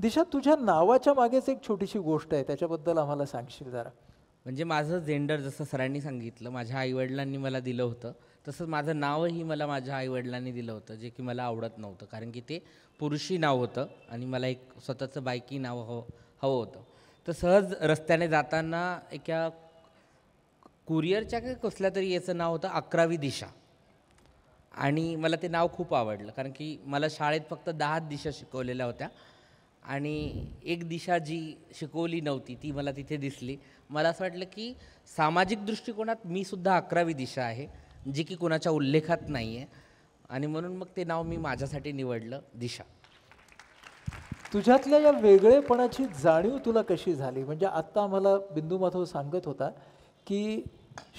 दिशा, तुझ्या नावाच्या मागेच एक छोटीशी गोष्ट आहे, त्याच्याबद्दल आम्हाला सांगशील जरा? म्हणजे माझं जेंडर जसं सरांनी सांगितलं, माझ्या आईवडिलांनी मला दिलं होतं, तसंच माझं नावही मला माझ्या आईवडिलांनी दिलं होतं, जे की मला आवडत नव्हतं. कारण की ते पुरुषी नाव होतं आणि मला एक स्वतःचं बायकी नाव हवं होतं. तर सहज रस्त्याने जाताना एका कुरिअरच्या का कसल्या तरी याचं नाव होतं 11वी दिशा. आणि मला ते नाव खूप आवडलं, कारण की मला शाळेत फक्त 10 दिशा शिकवलेल्या होत्या आणि एक दिशा जी शिकवली नव्हती ती मला तिथे दिसली. मला असं वाटलं की सामाजिक दृष्टिकोनात मी सुद्धा 11वी दिशा आहे, जी की कोणाच्या उल्लेखात नाही आहे. आणि म्हणून मग ते नाव मी माझ्यासाठी निवडलं, दिशा. तुझ्यातल्या या वेगळेपणाची जाणीव तुला कशी झाली? म्हणजे आत्ता आम्हाला बिंदू माधव सांगत होता, की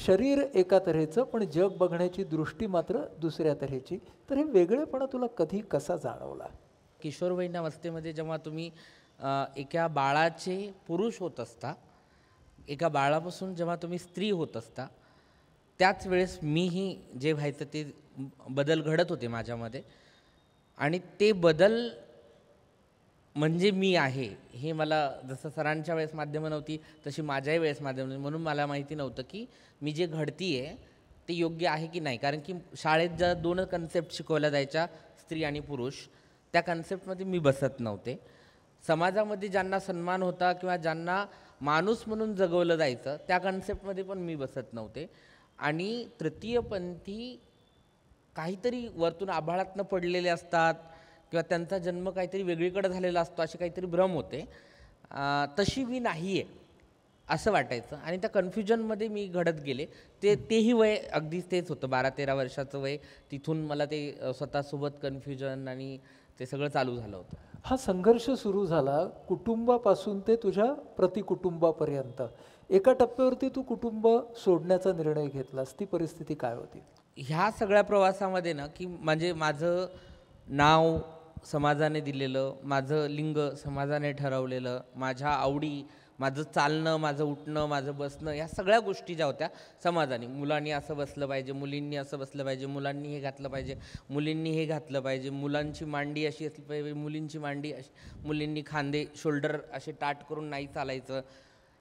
शरीर एका तऱ्हेचं, पण जग बघण्याची दृष्टी मात्र दुसऱ्या तऱ्हेची. तर हे वेगळेपणा तुला कधी कसा जाणवला? किशोरवयीन अवस्थेमध्ये जेव्हा तुम्ही एका बाळाचे पुरुष होत असता, एका बाळापासून जेव्हा तुम्ही स्त्री होत असता, त्याच वेळेस मीही जे व्हायचं ते बदल घडत होते माझ्यामध्ये. आणि ते बदल म्हणजे मी आहे हे मला, जसं सरांच्या वेळेस माध्यमं नव्हती तशी माझ्याही वेळेस माध्यमं नव्हती, म्हणून मला माहिती नव्हतं की मी जे घडती आहे ते योग्य आहे की नाही. कारण की शाळेत ज्या 2 कन्सेप्ट शिकवल्या जायच्या, स्त्री आणि पुरुष, त्या कन्सेप्टमध्ये मी बसत नव्हते. समाजामध्ये ज्यांना सन्मान होता किंवा ज्यांना माणूस म्हणून जगवलं जायचं, त्या कन्सेप्टमध्ये पण मी बसत नव्हते. आणि तृतीयपंथी काहीतरी वरतून आभाळातनं पडलेले असतात किंवा त्यांचा जन्म काहीतरी वेगळीकडे झालेला असतो, असे काहीतरी भ्रम होते. तशी मी नाही आहे असं वाटायचं आणि त्या कन्फ्युजनमध्ये मी घडत गेले. तेही वय अगदीच तेच होतं, 12-13 वर्षाचं वय. तिथून मला ते स्वतःसोबत कन्फ्युजन आणि ते सगळं चालू झालं होतं. हा संघर्ष सुरू झाला कुटुंबापासून ते तुझ्या प्रतिकुटुंबापर्यंत. एका टप्प्यावरती तू कुटुंब सोडण्याचा निर्णय घेतलास. ती परिस्थिती काय होती? ह्या सगळ्या प्रवासामध्ये ना, की म्हणजे माझं नाव समाजाने दिलेलं, माझं लिंग समाजाने ठरवलेलं, माझ्या आवडी, माझं चालणं, माझं उठणं, माझं बसणं, ह्या सगळ्या गोष्टी ज्या होत्या समाजाने, मुलांनी असं बसलं पाहिजे, मुलींनी असं बसलं पाहिजे, मुलांनी हे घातलं पाहिजे, मुलींनी हे घातलं पाहिजे, मुलांची मांडी अशी असली पाहिजे, मुलींची मांडी अशी, मुलींनी खांदे शोल्डर असे ताठ करून नाही चालायचं.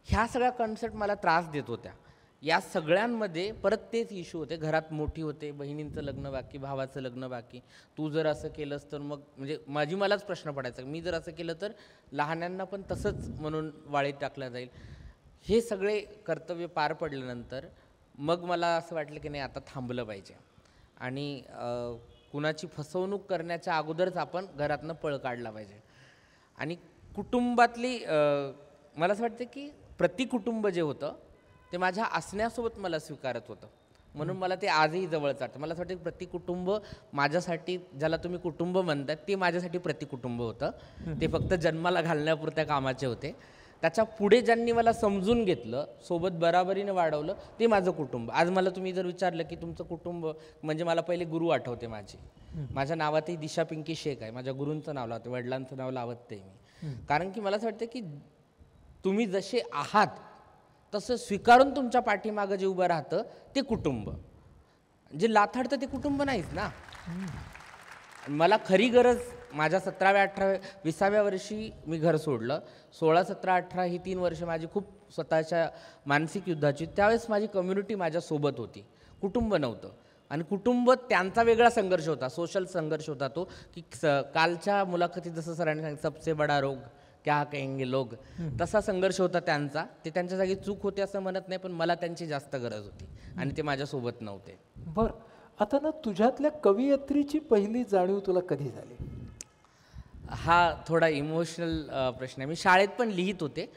ह्या सगळ्या कन्सेप्ट मला त्रास देत होत्या. या सगळ्यांमध्ये परत तेच इश्यू होते. घरात मोठी होते, बहिणींचं लग्न बाकी, भावाचं लग्न बाकी. तू जर असं केलंस तर मग, म्हणजे मलाच प्रश्न पडायचा, मी जर असं केलं तर लहान्यांना पण तसंच म्हणून वाळीत टाकलं जाईल. हे सगळे कर्तव्य पार पडल्यानंतर मग मला असं वाटलं की नाही, आता थांबलं पाहिजे आणि कुणाची फसवणूक करण्याच्या अगोदरच आपण घरातनं पळ काढला पाहिजे. आणि कुटुंबातली मला असं वाटतं की प्रतिकुटुंब जे होतं ते माझ्या असण्यासोबत मला स्वीकारत होतं, म्हणून मला ते आजही जवळच वाटतं. मला असं वाटतं की प्रतिकुटुंब माझ्यासाठी, ज्याला तुम्ही कुटुंब म्हणतात, ते माझ्यासाठी प्रतिकुटुंब होतं. ते फक्त जन्माला घालण्यापुरत्या कामाचे होते. त्याच्या पुढे ज्यांनी मला समजून घेतलं, सोबत बराबरीने वाढवलं, ते माझं कुटुंब. आज मला तुम्ही जर विचारलं की तुमचं कुटुंब, म्हणजे मला पहिले गुरु आठवते माझे. माझ्या नावातही दिशा पिंकी शेख आहे, माझ्या गुरूंचं नाव लावते, वडिलांचं नाव लावत नाही मी. कारण की मला असं वाटतं की तुम्ही जसे आहात तसं स्वीकारून तुमच्या पाठीमागं जे उभं राहतं ते कुटुंब. जे लाथाडतं ते कुटुंब नाहीच ना. मला खरी गरज माझ्या 17व्या 18व्या 20व्या वर्षी मी घर सोडलं. 16, 17, 18 ही 3 वर्ष माझी खूप स्वतःच्या मानसिक युद्धाची. त्यावेळेस माझी कम्युनिटी माझ्यासोबत होती, कुटुंब नव्हतं. आणि कुटुंब त्यांचा वेगळा संघर्ष होता, सोशल संघर्ष होता तो, की कालच्या मुलाखतीत जसं सरांनी सांगितलं, सबसे बडा रोग क्या कहेंगे लोग, तसा संघर्ष होता त्यांचा. ते त्यांच्या जागी चूक होते असं म्हणत नाही, पण मला त्यांची जास्त गरज होती आणि ते माझ्यासोबत नव्हते. बरं, आता ना तुझ्यातल्या कवयित्रीची पहिली जाणीव तुला कधी झाली? हा थोडा इमोशनल प्रश्न आहे. मी शाळेत पण लिहित होते,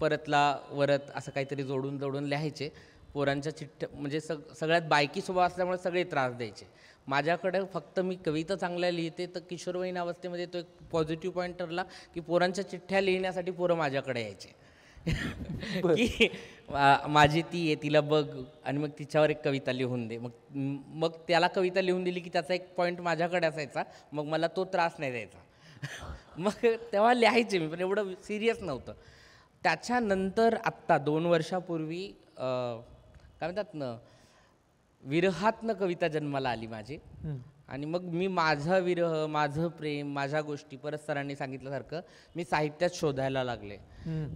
परतला वरत असं काहीतरी जोडून जोडून लिहायचे. पोरांच्या चिठ्ठ्या, म्हणजे सगळ्यात बायकी स्वभाव असल्यामुळे सगळे त्रास द्यायचे. माझ्याकडे फक्त मी कविता चांगल्या लिहिते, तर किशोरवयीन अवस्थेमध्ये तो एक पॉझिटिव्ह पॉईंट ठरला की पोरांच्या चिठ्ठ्या लिहिण्यासाठी पोरं माझ्याकडे यायचे. की माझी ती आहे, तिला बघ आणि मग तिच्यावर एक कविता लिहून दे. मग त्याला कविता लिहून दिली की त्याचा एक पॉईंट माझ्याकडे असायचा, मग मला तो त्रास नाही द्यायचा. मग तेव्हा लिहायचे मी, पण एवढं सिरियस नव्हतं. त्याच्यानंतर आत्ता 2 वर्षापूर्वी काय म्हणतात ना, विरहातनं कविता जन्माला आली माझी. आणि मग मी माझा विरह, माझं प्रेम, माझ्या गोष्टी परत सरांनी सांगितल्यासारखं मी साहित्यात शोधायला लागले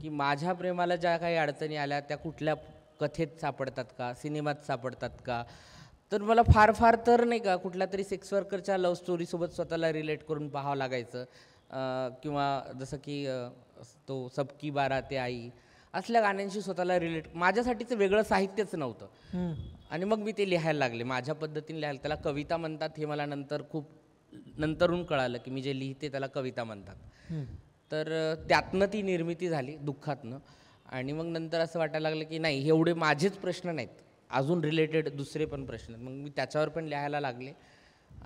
की माझ्या प्रेमाला ज्या काही अडचणी आल्या त्या कुठल्या कथेत सापडतात का, सिनेमात सापडतात का. तर मला फार फार तर नाही का कुठल्या तरी सेक्स वर्करच्या लव्ह स्टोरीसोबत स्वतःला रिलेट करून पाहावं लागायचं. किंवा जसं की तो सबकी बाराते आई असल्या गाण्यांशी स्वतःला रिलेट, माझ्यासाठीचं वेगळं साहित्यच नव्हतं. आणि मग मी ते लिहायला लागले माझ्या पद्धतीने लिहायला. त्याला कविता म्हणतात हे मला नंतर खूप नंतरून कळालं की मी जे लिहिते त्याला कविता म्हणतात. तर त्यातनं ती निर्मिती झाली दुःखातनं. आणि मग नंतर असं वाटायला लागलं की नाही, एवढे माझेच प्रश्न नाहीत, अजून रिलेटेड दुसरे पण प्रश्न आहेत. मग मी त्याच्यावर पण लिहायला लागले.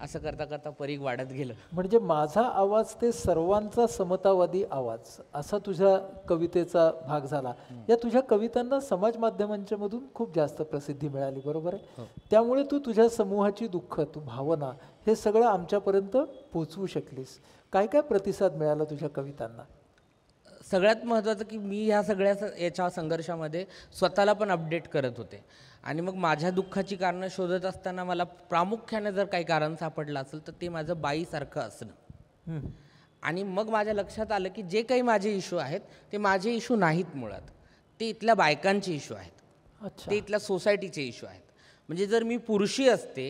असं करता करता परीघ वाढत गेलं. म्हणजे माझा आवाज ते सर्वांचा समतावादी आवाज असा तुझ्या कवितेचा भाग झाला. या तुझ्या कवितांना समाज माध्यमांच्या मधून खूप जास्त प्रसिद्धी मिळाली, बरोबर आहे. त्यामुळे तू तुझ्या समूहाची दुःख, तू भावना हे सगळं आमच्यापर्यंत पोचवू शकलीस. काय काय प्रतिसाद मिळाला तुझ्या कवितांना? सगळ्यात महत्त्वाचं की मी ह्या सगळ्या याच्या संघर्षामध्ये स्वतःला पण अपडेट करत होते. आणि मग माझ्या दुःखाची कारणं शोधत असताना मला प्रामुख्याने जर काही कारण सापडलं असेल तर ते माझं बाईसारखं असणं. आणि मग माझ्या लक्षात आलं की जे काही माझे इश्यू आहेत ते माझे इश्यू नाहीत मुळात, ते इथल्या बायकांचे इश्यू आहेत, ते इथल्या सोसायटीचे इश्यू आहेत. म्हणजे जर मी पुरुषी असते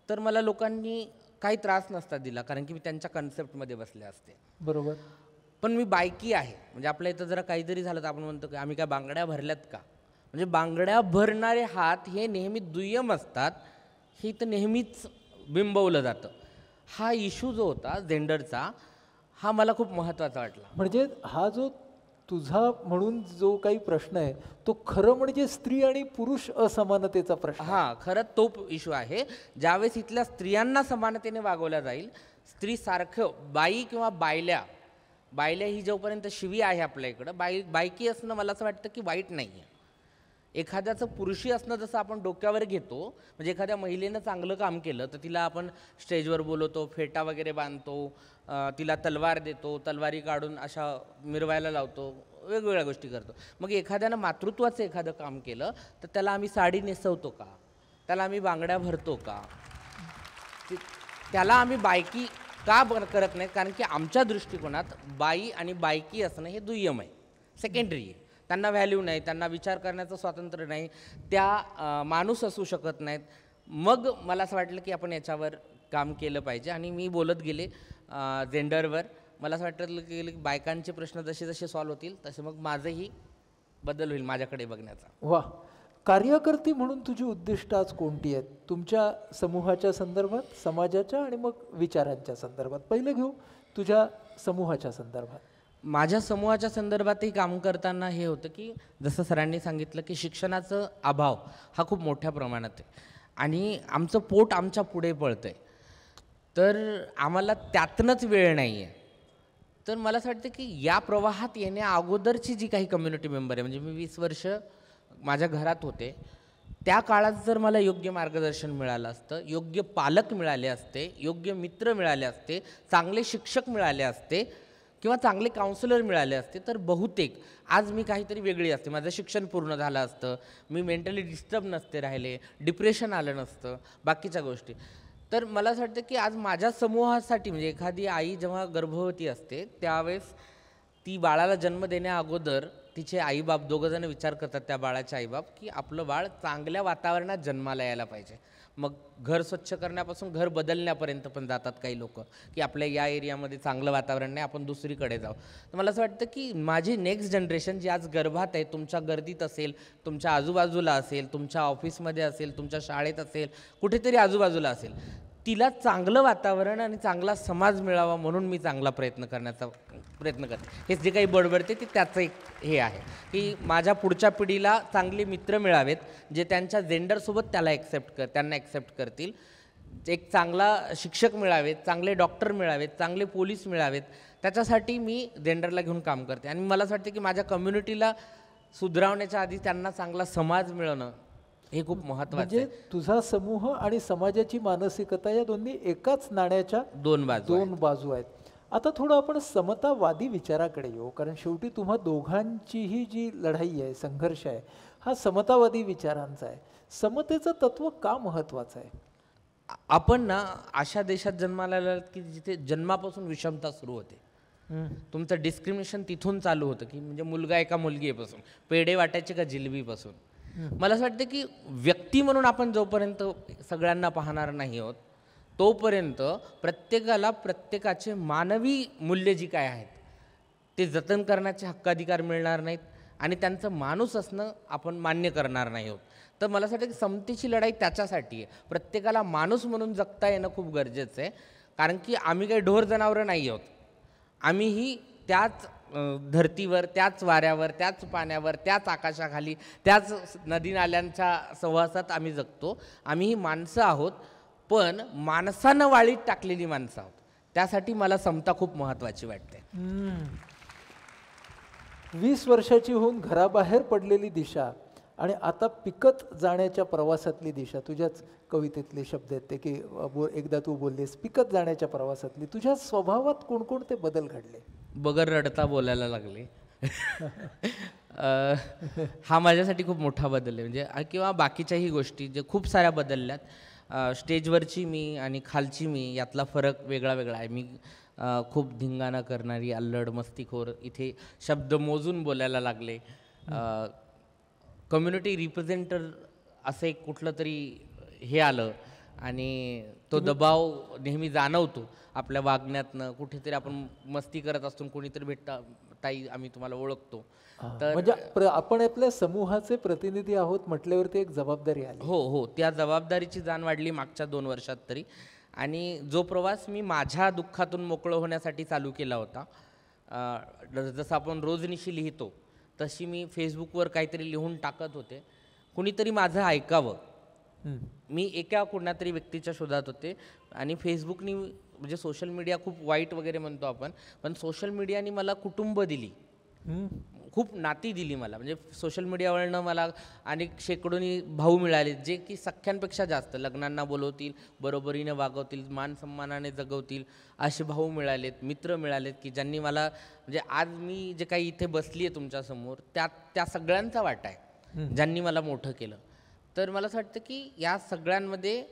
तर मला लोकांनी काही त्रास नसता दिला, कारण की मी त्यांच्या कन्सेप्टमध्ये बसले असते. बरोबर. पण मी बायकी आहे, म्हणजे आपल्या इथं जरा काहीतरी झालं तर आपण म्हणतो की आम्ही काय बांगड्या भरल्यात का. म्हणजे बांगड्या भरणारे हात हे नेहमी दुय्यम असतात, हे तर नेहमीच बिंबवलं जातं. हा इश्यू जो होता जेंडरचा, हा मला खूप महत्त्वाचा वाटला. म्हणजे हा जो तुझा म्हणून जो काही प्रश्न आहे तो खरं म्हणजे स्त्री आणि पुरुष असमानतेचा प्रश्न. हां, खरं तो इश्यू आहे. ज्यावेळेस इथल्या स्त्रियांना समानतेने वागवल्या जाईल, स्त्री सारखं बाई किंवा बायल्या, बायल्या ही जोपर्यंत शिवी आहे आपल्या इकडं, बायकी असणं मला असं वाटतं की वाईट नाही आहे. एखाद्याचं पुरुषी असणं जसं आपण डोक्यावर घेतो, म्हणजे एखाद्या महिलेनं चांगलं काम केलं तर तिला आपण स्टेजवर बोलवतो, फेटा वगैरे बांधतो, तिला तलवार देतो, तलवारी काढून अशा मिरवायला लावतो, वेगवेगळ्या गोष्टी करतो. मग एखाद्यानं मातृत्वाचं एखादं काम केलं तर त्याला आम्ही साडी नेसवतो का, त्याला आम्ही बांगड्या भरतो का, त्याला आम्ही बायकी का करत नाही? कारण की आमच्या दृष्टिकोनात बाई आणि बायकी असणं हे दुय्यम आहे, सेकंडरी आहे. त्यांना व्हॅल्यू नाही, त्यांना विचार करण्याचं स्वातंत्र्य नाही, त्या माणूस असू शकत नाहीत. मग मला असं वाटलं की आपण याच्यावर काम केलं पाहिजे. आणि मी बोलत गेले जेंडरवर. मला असं वाटलं की बायकांचे प्रश्न जसे जसे सॉल्व्ह होतील तसे मग माझंही बदल होईल माझ्याकडे बघण्याचा. वा. कार्यकर्ती म्हणून तुझी उद्दिष्ट आज कोणती आहेत तुमच्या समूहाच्या संदर्भात, समाजाच्या आणि मग विचारांच्या संदर्भात? पहिलं घेऊ तुझ्या समूहाच्या संदर्भात. माझ्या समूहाच्या संदर्भातही काम करताना हे होतं की जसं सरांनी सांगितलं की शिक्षणाचा अभाव हा खूप मोठ्या प्रमाणात आहे आणि आमचं पोट आमच्या पुढे पळतं आहे, तर आम्हाला त्यातनंच वेळ नाही आहे. तर मला असं वाटतं की या प्रवाहात येण्या अगोदरची जी काही कम्युनिटी मेंबर आहे, म्हणजे मी 20 वर्ष माझ्या घरात होते, त्या काळात जर मला योग्य मार्गदर्शन मिळालं असतं, योग्य पालक मिळाले असते, योग्य मित्र मिळाले असते, चांगले शिक्षक मिळाले असते किंवा चांगले काउन्सिलर मिळाले असते, तर बहुतेक आज मी काहीतरी वेगळी असते. माझं शिक्षण पूर्ण झालं असतं, मी मेंटली डिस्टर्ब नसते राहिले, डिप्रेशन आलं नसतं, बाकीच्या गोष्टी. तर मला असं वाटतं की आज माझ्या समूहासाठी, म्हणजे एखादी आई जेव्हा गर्भवती असते त्यावेळेस ती बाळाला जन्म देण्या अगोदर तिचे आईबाप दोघंजणं विचार करतात, त्या बाळाचे आईबाप, की आपलं बाळ चांगल्या वातावरणात जन्माला यायला पाहिजे. मग घर स्वच्छ करण्यापासून घर बदलण्यापर्यंत पण जातात काही लोक, की आपल्या या एरियामध्ये चांगलं वातावरण नाही, आपण दुसरीकडे जाऊ. तर मला असं वाटतं की माझी नेक्स्ट जनरेशन जी आज गर्भात आहे, तुमच्या गर्दीत असेल, तुमच्या आजूबाजूला असेल, तुमच्या ऑफिसमध्ये असेल, तुमच्या शाळेत असेल, कुठेतरी आजूबाजूला असेल, तिला चांगलं वातावरण आणि चांगला समाज मिळावा म्हणून मी चांगला प्रयत्न करते. हे जे काही बडबडते ते त्याचं एक हे आहे की माझ्या पुढच्या पिढीला चांगले मित्र मिळावेत जे त्यांच्या जेंडरसोबत त्यांना ॲक्सेप्ट करतील. एक चांगला शिक्षक मिळावेत, चांगले डॉक्टर मिळावेत, चांगले पोलीस मिळावेत. त्याच्यासाठी मी जेंडरला घेऊन काम करते. आणि मला असं वाटतं की माझ्या कम्युनिटीला सुधारवण्याच्या आधी त्यांना चांगला समाज मिळवणं हे खूप महत्त्वाचं आहे. म्हणजे तुझा समूह आणि समाजाची मानसिकता या दोन्ही एकाच नाण्याच्या दोन बाजू आहेत. आता थोडं आपण समतावादी विचाराकडे येऊ, कारण शेवटी तुम्हा दोघांचीही जी लढाई आहे, संघर्ष आहे, हा समतावादी विचारांचा आहे. समतेचं तत्व का महत्त्वाचं आहे? आपण ना अशा देशात जन्माला आलात की जिथे जन्मापासून विषमता सुरू होते. तुमचं डिस्क्रिमिनेशन तिथून चालू होतं, की म्हणजे मुलगा एका मुलगीपासून, पेढे वाटायचे का जिलबीपासून. मला असं वाटतं की व्यक्ती म्हणून आपण जोपर्यंत सगळ्यांना पाहणार नाही आहोत तोपर्यंत प्रत्येकाला प्रत्येकाचे मानवी मूल्य जी काय आहेत ते जतन करण्याचे हक्काधिकार मिळणार नाहीत आणि त्यांचं माणूस असणं आपण मान्य करणार नाही आहोत. तर मला असं वाटतं की समतेची लढाई त्याच्यासाठी आहे. प्रत्येकाला माणूस म्हणून जगता येणं खूप गरजेचं आहे, कारण की आम्ही काही ढोर जनावरं नाही आहोत. आम्हीही त्याच धर्तीवर, त्याच वाऱ्यावर, त्याच पाण्यावर, त्याच आकाशाखाली, त्याच नदी नाल्यांच्या सहवासात आम्ही जगतो. आम्हीही माणसं आहोत, पण माणसानं वाळीत टाकलेली माणसं आहोत. त्यासाठी मला समता खूप महत्त्वाची वाटते. 20 वर्षाची होऊन घराबाहेर पडलेली दिशा आणि आता पिकत जाण्याच्या प्रवासातली दिशा, तुझ्याच कवितेतले शब्द आहेत ते की एकदा तू बोललीस पिकत जाण्याच्या प्रवासातली, तुझ्या स्वभावात कोणकोणते बदल घडले? बगर रडता बोलायला लागले. हा माझ्यासाठी खूप मोठा बदल आहे. म्हणजे किंवा बाकीच्याही गोष्टी जे खूप साऱ्या बदलल्यात. स्टेजवरची मी आणि खालची मी यातला फरक वेगळा वेगळा आहे. मी खूप धिंगाणा करणारी, अल्लड, मस्तीखोर, इथे शब्द मोजून बोलायला लागले. कम्युनिटी रिप्रेझेंटर असं एक कुठलं तरी हे आलं आणि तो दबाव नेहमी जाणवतो आपल्या वागण्यातनं. कुठेतरी आपण मस्ती करत असतो, कोणीतरी भेटता, ताई आम्ही तुम्हाला ओळखतो. तर म्हणजे आपण आपल्या समूहाचे प्रतिनिधी आहोत म्हटल्यावरती एक जबाबदारी आली. हो हो, त्या जबाबदारीची जाण वाढली मागच्या 2 वर्षात तरी. आणि जो प्रवास मी माझ्या दुःखातून मोकळं होण्यासाठी चालू केला होता, जसं आपण रोजनिशी लिहितो तशी मी फेसबुकवर काहीतरी लिहून टाकत होते. कुणीतरी माझं ऐकावं. मी एका कोणातरी व्यक्तीच्या शोधात होते आणि फेसबुकनी, म्हणजे सोशल मीडिया खूप वाईट वगैरे म्हणतो आपण, पण सोशल मीडियाने मला कुटुंब दिली, खूप नाती दिली मला. म्हणजे सोशल मीडियावरनं मला अनेक शेकडोनी भाऊ मिळाले, जे की सख्यांपेक्षा जास्त लग्नांना बोलवतील, बरोबरीने वागवतील, मान सन्मानाने जगवतील, असे भाऊ मिळालेत, मित्र मिळालेत की ज्यांनी मला, म्हणजे आज मी जे काही इथे बसली आहे तुमच्यासमोर त्या सगळ्यांचा वाटा आहे, ज्यांनी मला मोठं केलं. तर मला असं वाटतं की या सगळ्यांमध्ये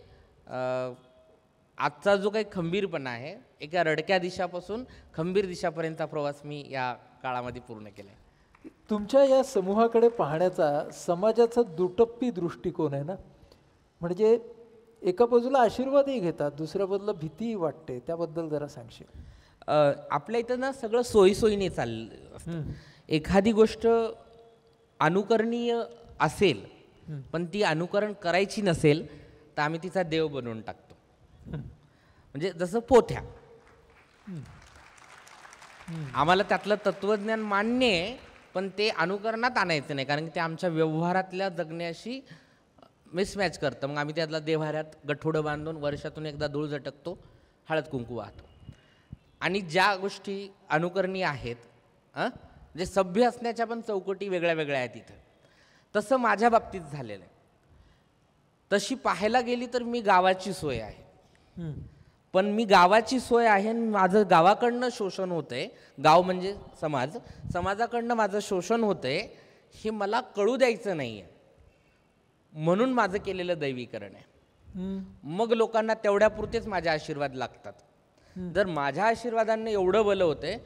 आजचा जो काही खंबीरपणा आहे, एका रडक्या दिशापासून खंबीर दिशापर्यंतचा प्रवास मी या काळामध्ये पूर्ण केला आहे. तुमच्या या समूहाकडे पाहण्याचा समाजाचा दुटप्पी दृष्टिकोन आहे ना. म्हणजे एका बाजूला आशीर्वादही घेतात, दुसऱ्या बाजूला भीतीही वाटते, त्याबद्दल जरा सांगशील? आपल्या इथं ना सगळं सोयीसोयीने चाललं. एखादी गोष्ट अनुकरणीय असेल पण ती अनुकरण करायची नसेल तर आम्ही तिचा देव बनवून टाकतो. म्हणजे जसं पोथ्या, आम्हाला त्यातलं तत्वज्ञान मान्य आहे पण ते अनुकरणात आणायचं नाही, कारण की ते आमच्या व्यवहारातल्या जगण्याशी मिसमॅच करतं. मग आम्ही त्यातला देव्हाऱ्यात गठोडं बांधून वर्षातून एकदा धूळ झटकतो, हळद कुंकू वाहतो. आणि ज्या गोष्टी अनुकरणीय आहेत, म्हणजे सभ्य असण्याच्या पण चौकटी वेगळ्या वेगळ्या आहेत इथं, तसं माझ्या बाबतीत झालेलं आहे. तशी पाहायला गेली तर मी गावाची सोय आहे, पण मी गावाची सोय आहे आणि माझं गावाकडनं शोषण होतंय, गाव म्हणजे समाज, समाजाकडनं माझं शोषण होतंय हे मला कळू द्यायचं नाही आहे, म्हणून माझं केलेलं दैवीकरण आहे. मग लोकांना तेवढ्यापुरतेच माझे आशीर्वाद लागतात. जर माझ्या आशीर्वादांना एवढं बलं होतंय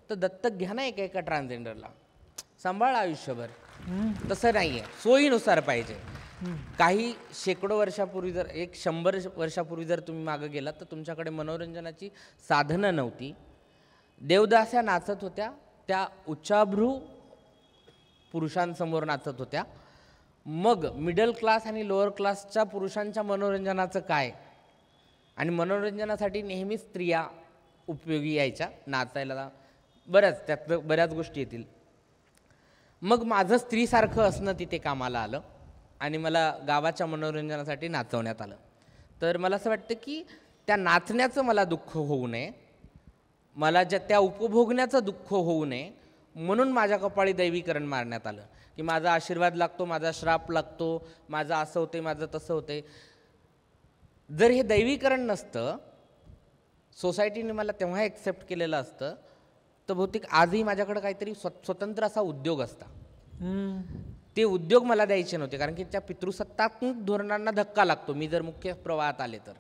तर दत्तक घ्या ना एका ट्रान्सजेंडरला, सांभाळा आयुष्यभर. तसं नाही आहे, सोयीनुसार पाहिजे. काही शेकडो वर्षापूर्वी, जर 100 वर्षापूर्वी जर तुम्ही मागं गेलात तर तुमच्याकडे मनोरंजनाची साधनं नव्हती. देवदास्या नाचत होत्या, त्या उच्चाभ्रू पुरुषांसमोर नाचत होत्या. मग मिडल क्लास आणि लोअर क्लासच्या पुरुषांच्या मनोरंजनाचं काय? आणि मनोरंजनासाठी नेहमीच स्त्रिया उपयोगी यायच्या नाचायला, बऱ्याच गोष्टी येतील. मग माझं स्त्रीसारखं असणं तिथे कामाला आलं आणि मला गावाच्या मनोरंजनासाठी नाचवण्यात आलं. तर मला असं वाटतं की त्या नाचण्याचं मला दुःख होऊ नये, मला त्या उपभोगण्याचं दुःख होऊ नये, म्हणून माझ्या कपाळी दैवीकरण मारण्यात आलं की माझा आशीर्वाद लागतो, माझा श्राप लागतो, माझं असं होते, माझं तसं होते. जर हे दैवीकरण नसतं, सोसायटीने मला तेव्हा ॲक्सेप्ट केलेलं असतं, तर बहुतेक आजही माझ्याकडे काहीतरी स्वतंत्र असा उद्योग असता. ते उद्योग मला द्यायचे नव्हते, कारण की त्या पितृसत्तात्मक धोरणांना धक्का लागतो मी जर मुख्य प्रवाहात आले तर.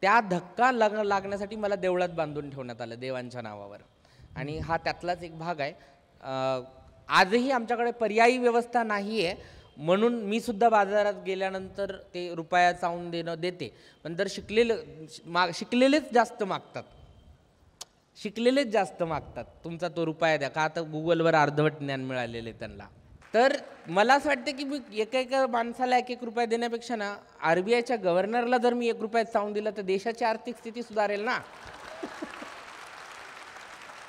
त्या धक्का लागण्यासाठी मला देवळात बांधून ठेवण्यात आलं देवांच्या नावावर. आणि हा त्यातलाच एक भाग आहे. आजही आमच्याकडे पर्यायी व्यवस्था नाही आहे, म्हणून मी सुद्धा बाजारात गेल्यानंतर ते रुपया चावून देते. पण जर शिकलेलेच जास्त मागतात, शिकलेलेच जास्त मागतात तुमचा तो रुपया द्या, का तर गुगलवर अर्धवट ज्ञान मिळालेले त्यांना. तर मला असं वाटतं की मी एका माणसाला 1-1 रुपया देण्यापेक्षा ना, RBIच्या गव्हर्नरला जर मी 1 रुपया चावून दिला तर देशाची आर्थिक स्थिती सुधारेल ना.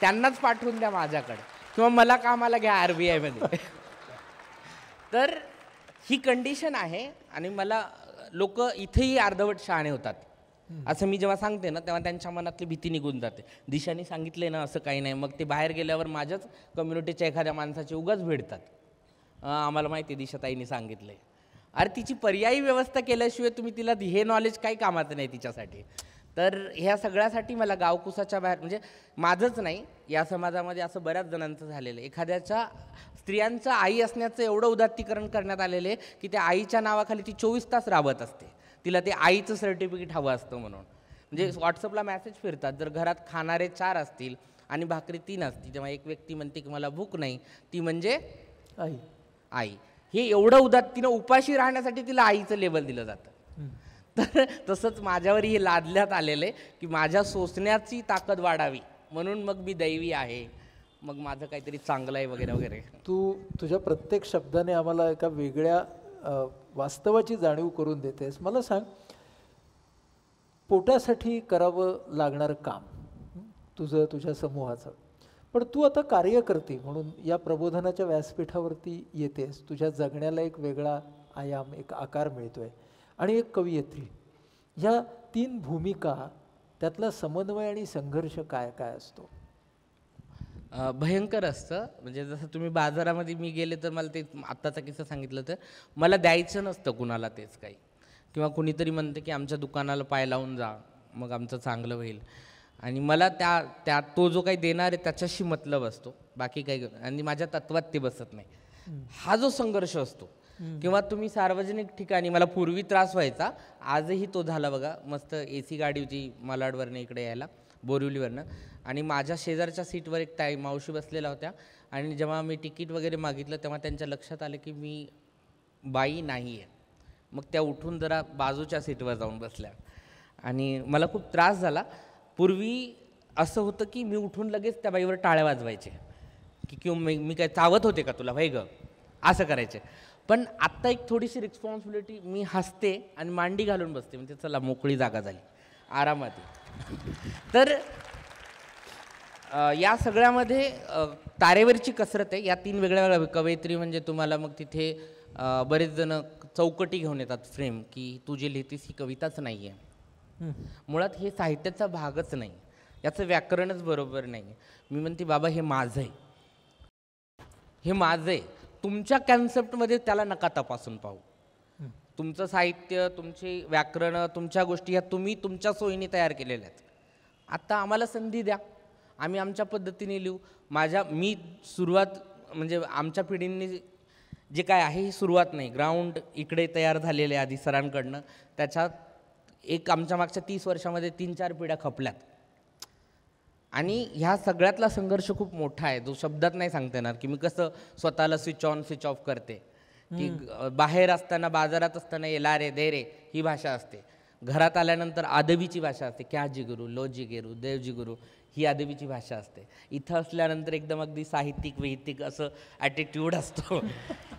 त्यांनाच पाठवून द्या माझ्याकडे, किंवा मला कामाला घ्या RBI मध्ये. तर ही कंडिशन आहे. आणि मला लोक इथेही अर्धवट शहाणे होतात असं मी जेव्हा सांगते ना, तेव्हा त्यांच्या मनातली भीती निघून जाते. दिशाने सांगितले ना असं काही नाही, मग ते बाहेर गेल्यावर माझ्याच कम्युनिटीच्या एखाद्या माणसाची उगाच भेटतात, आम्हाला माहिती आहे दिशाताईंनी सांगितलंय. अरे तिची पर्यायी व्यवस्था केल्याशिवाय तुम्ही तिला हे नॉलेज काही कामाचं नाही तिच्यासाठी. तर ह्या सगळ्यासाठी मला गावकुसाच्या बाहेर, म्हणजे माझंच नाही, या समाजामध्ये असं बऱ्याच जणांचं झालेलं आहे. एखाद्याच्या स्त्रियांचं आई असण्याचं एवढं उदात्तीकरण करण्यात आलेलं आहे की त्या आईच्या नावाखाली ती 24 तास राबत असते. तिला ते आईचं सर्टिफिकेट हवं असतं म्हणून. म्हणजे व्हॉट्सअपला मेसेज फिरतात, जर घरात खाणारे 4 असतील आणि भाकरी 3 असतील, तेव्हा एक व्यक्ती म्हणते की मला भूक नाही, ती म्हणजे आई. हे एवढं उदात्तीनं उपाशी राहण्यासाठी तिला आईचं लेबल दिलं जातं. तर तसंच माझ्यावरही हे लादण्यात आलेलं आहे की माझ्या सोसण्याची ताकद वाढावी म्हणून मग मी दैवी आहे, मग माझं काहीतरी चांगलं आहे वगैरे वगैरे. तू तुझ्या प्रत्येक शब्दाने आम्हाला एका वेगळ्या वास्तवाची जाणीव करून देतेस. मला सांग, पोटासाठी करावं लागणारं काम तुझं, तुझ्या समूहाचं, पण तू आता कार्यकर्ती म्हणून या प्रबोधनाच्या व्यासपीठावरती येतेस. तुझ्या जगण्याला एक वेगळा आयाम, एक आकार मिळतोय, आणि एक कवयित्री. ह्या 3 भूमिका, त्यातला समन्वय आणि संघर्ष काय काय असतो? भयंकर असतं. म्हणजे जसं तुम्ही बाजारामध्ये मी गेले तर मला ते आत्ताचा किस्सा सांगितलं, तर मला द्यायचं नसतं कुणाला तेच काही, किंवा कुणीतरी म्हणते की आमच्या दुकानाला पाय लावून जा मग आमचं चांगलं होईल, आणि मला त्या तो जो काही देणार आहे त्याच्याशी मतलब असतो, बाकी काही. आणि माझ्या तत्वात ते बसत नाही. हा जो संघर्ष असतो, किंवा तुम्ही सार्वजनिक ठिकाणी, मला पूर्वी त्रास व्हायचा, आजही तो झाला बघा. मस्त AC गाडी होती मालाडवरनं इकडे यायला, बोरिवलीवरनं, आणि माझ्या शेजारच्या सीटवर एक ताई मावशी बसलेल्या होत्या. आणि जेव्हा मी तिकीट वगैरे मागितलं तेव्हा त्यांच्या लक्षात आलं की मी बाई नाही आहे. मग त्या उठून जरा बाजूच्या सीटवर जाऊन बसल्या, आणि मला खूप त्रास झाला. पूर्वी असं होतं की मी उठून लगेच त्या बाईवर टाळ्या वाजवायचे की किंवा मी काय चावत होते का तुला, भाई ग, असं करायचे. पण आत्ता एक थोडीशी रिस्पॉन्सिबिलिटी, मी हसते आणि मांडी घालून बसते, म्हणजे चला मोकळी जागा झाली, आरामात. तर या सगळ्यामध्ये तारेवरची कसरत आहे. या 3 वेगळ्या कवयित्री म्हणजे तुम्हाला मग तिथे बरेच जण चौकटी घेऊन येतात फ्रेम, की तू जे लिहितेस ही कविताच नाही आहे, मुळात हे साहित्याचा भागच नाही, याचं व्याकरणच बरोबर नाही. मी म्हणते बाबा हे माझं आहे, हे माझं आहे. तुमच्या कन्सेप्टमध्ये त्याला नका तपासून पाहू. तुमचं साहित्य, तुमची व्याकरणं, तुमच्या गोष्टी ह्या तुम्ही तुमच्या सोयीने तयार केलेल्या आहेत. आत्ता आम्हाला संधी द्या, आम्ही आमच्या पद्धतीने लिहू. मी सुरुवात, म्हणजे आमच्या पिढींनी जे काय आहे ही सुरुवात नाही, ग्राउंड इकडे तयार झालेले आधी सरांकडनं. त्याच्यात एक आमच्या मागच्या 30 वर्षामध्ये 3-4 पिढ्या खपल्यात. आणि ह्या सगळ्यातला संघर्ष खूप मोठा आहे, जो शब्दात नाही सांगता येणार. की मी कसं स्वतःला स्विच ऑन स्विच ऑफ करते, की बाहेर असताना, बाजारात असताना येला रे दे रे ही भाषा असते, घरात आल्यानंतर आदबीची भाषा असते, क्या जी गुरु, लो जी गुरु, देव जी गुरु, ही आदबीची भाषा असते. इथं असल्यानंतर एकदम अगदी साहित्यिक वैहित्यिक असं ॲटिट्यूड असतो.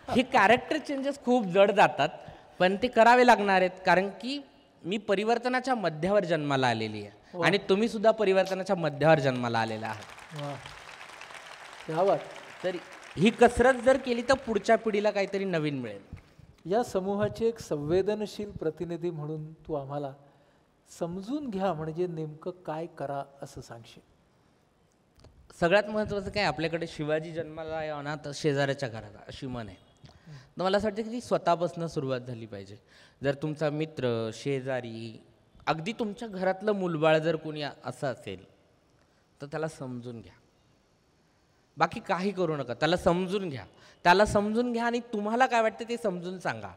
हे कॅरेक्टर चेंजेस खूप जड जातात, पण ते करावे लागणार आहेत, कारण की मी परिवर्तनाच्या मध्यावर जन्माला आलेली आहे, आणि तुम्ही सुद्धा परिवर्तनाच्या मध्यावर जन्माला आलेला आहात. तर ही कसरत जर केली तर पुढच्या पिढीला काहीतरी नवीन मिळेल. या समूहाचे एक संवेदनशील प्रतिनिधी म्हणून तू आम्हाला समजून घ्या म्हणजे नेमकं काय करा असं सांगशील? सगळ्यात महत्त्वाचं काय, आपल्याकडे शिवाजी जन्माला यावा तर शेजाऱ्याच्या घरात, अशी म्हण आहे. तर मला असं वाटतं की ती स्वतःपासून सुरुवात झाली पाहिजे. जर तुमचा मित्र, शेजारी, अगदी तुमच्या घरातलं मुलबाळ जर कोणी असं असेल तर त्याला समजून घ्या. बाकी काही करू नका, त्याला समजून घ्या. आणि तुम्हाला काय वाटतं ते समजून सांगा.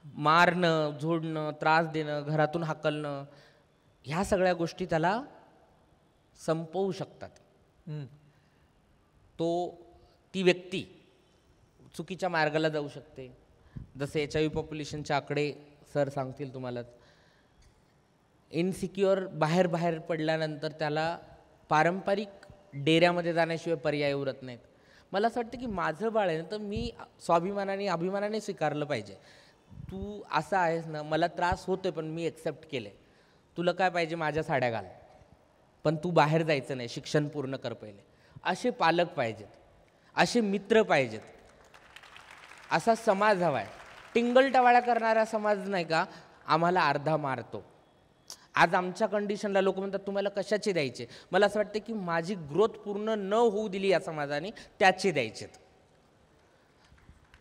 मारणं, झोडणं, त्रास देणं, घरातून हाकलणं, ह्या सगळ्या गोष्टी त्याला संपवू शकतात. हं. ती व्यक्ती चुकीच्या मार्गाला जाऊ शकते. जसे HIV पॉप्युलेशनचे आकडे सर सांगतील तुम्हालाच. इनसिक्युअर बाहेर पडल्यानंतर त्याला पारंपरिक डेऱ्यामध्ये जाण्याशिवाय पर्याय उरत नाहीत. मला असं वाटतं की माझं बाळ आहे ना, तर मी स्वाभिमानाने अभिमानाने स्वीकारलं पाहिजे. तू असा आहेस ना, मला त्रास होतोय पण मी एक्सेप्ट केलं आहे. तुला काय पाहिजे, माझ्या साड्या घाल, पण तू बाहेर जायचं नाही, शिक्षण पूर्ण कर पहिले. असे पालक पाहिजेत, असे मित्र पाहिजेत, असा समाज हवा आहे. टिंगलटवाळ्या करणारा समाज नाही का आम्हाला अर्धा मारतो. आज आमच्या कंडिशनला लोक म्हणतात तुम्हाला कशाचे द्यायचे. मला असं वाटतं की माझी ग्रोथ पूर्ण न होऊ दिली या समाजाने, त्याचे द्यायचेत.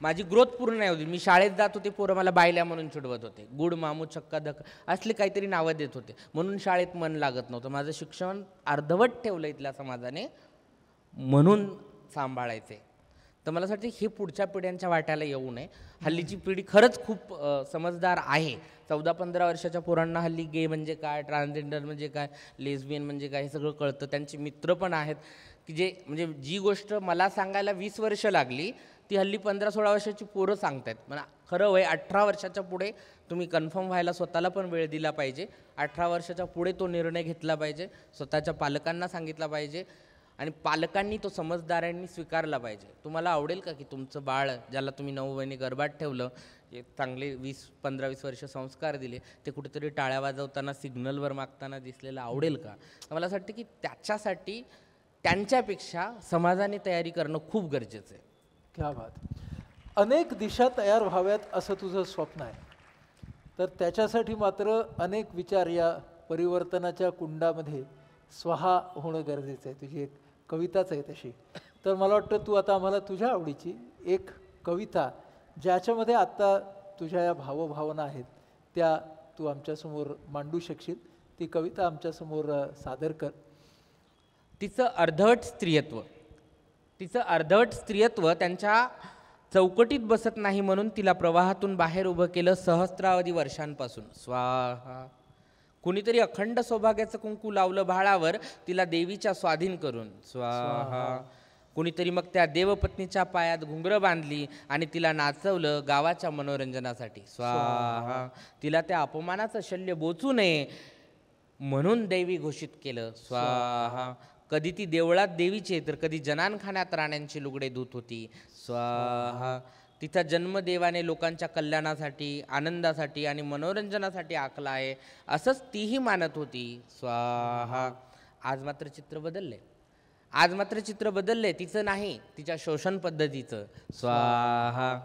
माझी ग्रोथ पूर्ण नाही होती. मी शाळेत जात होते, पोरं मला बायल्या म्हणून चिडवत होते, गुड मामू चक्का धक असले काहीतरी नावं देत होते, म्हणून शाळेत मन लागत नव्हतं. माझं शिक्षण अर्धवट ठेवलं इथल्या समाजाने, म्हणून सांभाळायचे. तर मला असं वाटतं हे पुढच्या पिढ्यांच्या वाट्याला येऊ नये. हल्लीची पिढी खरंच खूप समजदार आहे. 14-15 वर्षाच्या पोरांना हल्ली गे म्हणजे काय, ट्रान्सजेंडर म्हणजे काय, लेस्बियन म्हणजे काय हे सगळं कळतं. त्यांचे मित्र पण आहेत की जे म्हणजे जी गोष्ट मला सांगायला 20 वर्ष लागली ती हल्ली 15-16 वर्षाची पोरं सांगतायत. मला खरं वय 18 वर्षाच्या पुढे तुम्ही कन्फर्म व्हायला स्वतःला पण वेळ दिला पाहिजे. 18 वर्षाच्या पुढे तो निर्णय घेतला पाहिजे, स्वतःच्या पालकांना सांगितला पाहिजे आणि पालकांनी तो समजदारांनी स्वीकारला पाहिजे. तुम्हाला आवडेल का की तुमचं बाळ ज्याला तुम्ही 9 महिने गर्भात ठेवलं, जे चांगले 15-20 वर्ष संस्कार दिले, ते कुठेतरी टाळ्या वाजवताना सिग्नलवर मागताना दिसलेलं आवडेल का? मला असं वाटतं की त्याच्यासाठी त्यांच्यापेक्षा समाजाने तयारी करणं खूप गरजेचं आहे. क्या बात. अनेक दिशा तयार व्हाव्यात असं तुझं स्वप्न आहे, तर त्याच्यासाठी मात्र अनेक विचार या परिवर्तनाच्या कुंडामध्ये स्वहा होणं गरजेचं आहे. तुझी एक कविताच आहे तशी. तर मला वाटतं तू आता आम्हाला तुझ्या आवडीची एक कविता, ज्याच्यामध्ये आत्ता तुझ्या या भावभावना आहेत, त्या तू आमच्यासमोर मांडू शकशील, ती कविता आमच्यासमोर सादर कर. तिचं अर्धवट स्त्रियत्व त्यांच्या चौकटीत बसत नाही, म्हणून तिला प्रवाहातून बाहेर उभं केलं सहस्रावधी वर्षांपासून. स्वाहा. कुणीतरी अखंड सौभाग्याचं कुंकू लावलं भाळावर, तिला देवीच्या स्वाधीन करून. स्वाहा. कुणीतरी मग त्या देवपत्नीच्या पायात घुंगरं बांधली आणि तिला नाचवलं गावाच्या मनोरंजनासाठी. स्वाहा. तिला त्या अपमानाचं शल्य बोचू नये म्हणून देवी घोषित केलं. स्वाहा. कधी ती देवळात देवीचे तर कधी जनानखान्यात राण्यांची लुगडे धुत होती. स्वाहा. तिचा जन्म देवाने लोकांच्या कल्याणासाठी, आनंदासाठी आणि मनोरंजनासाठी आखला आहे असंच तीही मानत होती. स्वाहा. आज मात्र चित्र बदलले. तिचं नाही, तिच्या शोषण पद्धतीचं. स्वाहा.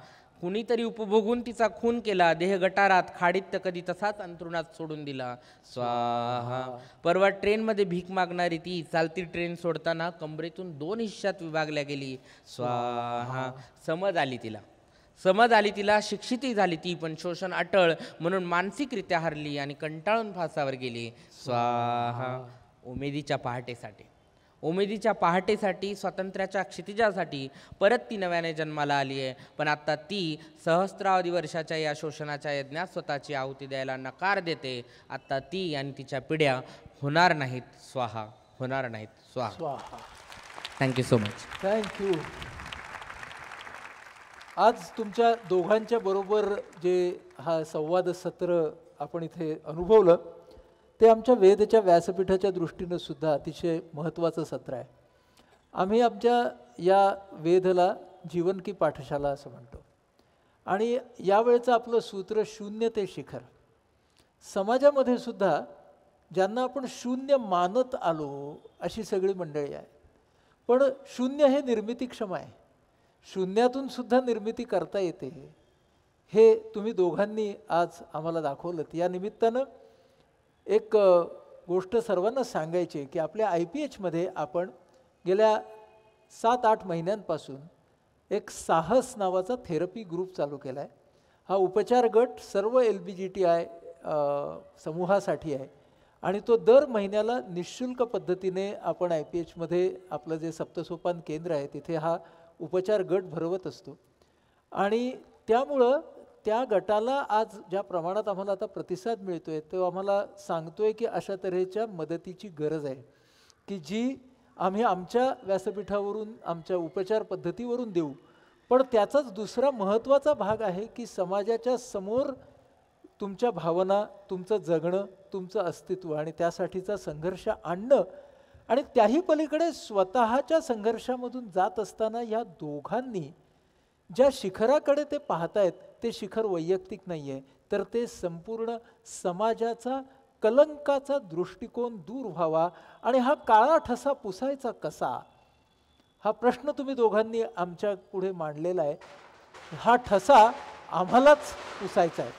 कुणीतरी उपभोगून तिचा खून केला, देह गटारात खाडीत तर कधी तसाच अंथरुणात सोडून दिला. स्वाहा. परवा ट्रेनमध्ये भीक मागणारी ती चालती ट्रेन सोडताना कमरेतून 2 हिश्श्यात विभागल्या गेली. स्वाहा. समज आली तिला, शिक्षितही झाली ती, पण शोषण अटळ म्हणून मानसिकरित्या हरली आणि कंटाळून फासावर गेली. स्वाहा. उमेदीच्या पहाटेसाठी स्वातंत्र्याच्या क्षितिजासाठी परत ती नव्याने जन्माला आली आहे. पण आता ती सहस्रावधी वर्षाच्या या शोषणाच्या यज्ञात स्वतःची आहुती द्यायला नकार देते. आता ती आणि तिच्या पिढ्या होणार नाहीत स्वाहा. Thank you so much. थँक्यू. आज तुमच्या दोघांच्या बरोबर जे हा संवाद सत्र आपण इथे अनुभवलं, ते आमच्या वेदच्या व्यासपीठाच्या दृष्टीनं सुद्धा अतिशय महत्त्वाचं सत्र आहे. आम्ही आमच्या या वेदला जीवन की पाठशाला असं म्हणतो. आणि यावेळेचं आपलं सूत्र 0 ते शिखर. समाजामध्ये सुद्धा ज्यांना आपण शून्य मानत आलो अशी सगळी मंडळी आहे, पण 0 हे निर्मितीक्षम आहे. शून्यातून सुद्धा निर्मिती करता येते, हे तुम्ही दोघांनी आज आम्हाला दाखवलं. या निमित्तानं एक गोष्ट सर्वांना सांगायची की आपल्या IPHमध्ये आपण गेल्या 7-8 महिन्यांपासून एक साहस नावाचा थेरपी ग्रुप चालू केला आहे. हा उपचार गट सर्व LBGTI समूहासाठी आहे आणि तो दर महिन्याला निःशुल्क पद्धतीने आपण IPHमध्ये आपलं जे सप्तसोपान केंद्र आहे तिथे हा उपचार गट भरवत असतो. आणि त्यामुळं त्या गटाला आज ज्या प्रमाणात आम्हाला आता प्रतिसाद मिळतोय तो आम्हाला सांगतोय की अशा तऱ्हेच्या मदतीची गरज आहे की जी आम्ही आमच्या व्यासपीठावरून आमच्या उपचार पद्धतीवरून देऊ, पण त्याचाच दुसरा महत्त्वाचा भाग आहे की समाजाच्या समोर तुमच्या भावना, तुमचं जगणं, तुमचं अस्तित्व आणि त्यासाठीचा संघर्ष आणणं आणि त्याही पलीकडे स्वतःच्या संघर्षामधून जात असताना या दोघांनी ज्या शिखराकडे ते पाहतायत ते शिखर वैयक्तिक नाही आहे, तर ते संपूर्ण समाजाचा कलंकाचा दृष्टिकोन दूर व्हावा आणि हा काळा ठसा पुसायचा कसा, हा प्रश्न तुम्ही दोघांनी आमच्या पुढे मांडलेला आहे. हा ठसा आम्हालाच पुसायचा आहे.